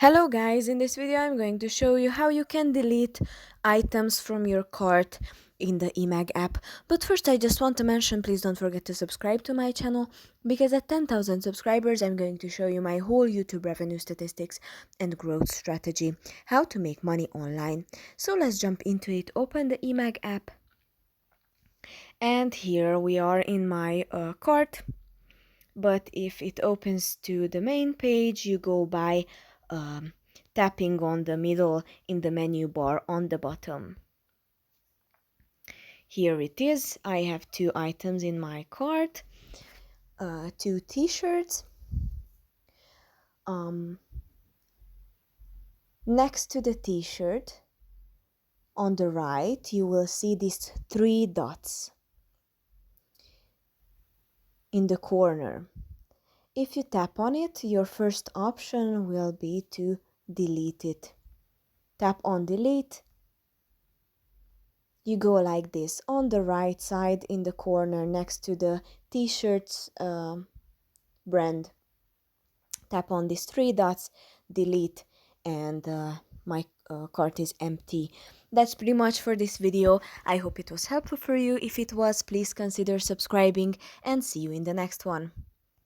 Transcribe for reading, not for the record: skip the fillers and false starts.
Hello guys, in this video I'm going to show you how you can delete items from your cart in the Emag app. But first I just want to mention, please don't forget to subscribe to my channel, because at 10,000 subscribers I'm going to show you my whole YouTube revenue statistics and growth strategy, how to make money online. So let's jump into it. Open the Emag app and here we are in my cart. But if it opens to the main page, you go by tapping on the middle in the menu bar on the bottom. Here it is. I have two items in my cart, two t-shirts. Next to the t-shirt, on the right, you will see these three dots in the corner. If you tap on it, your first option will be to delete it. Tap on delete. You go like this on the right side in the corner next to the t-shirts brand. Tap on these three dots, delete, and my cart is empty. That's pretty much for this video. I hope it was helpful for you. If it was, please consider subscribing and see you in the next one.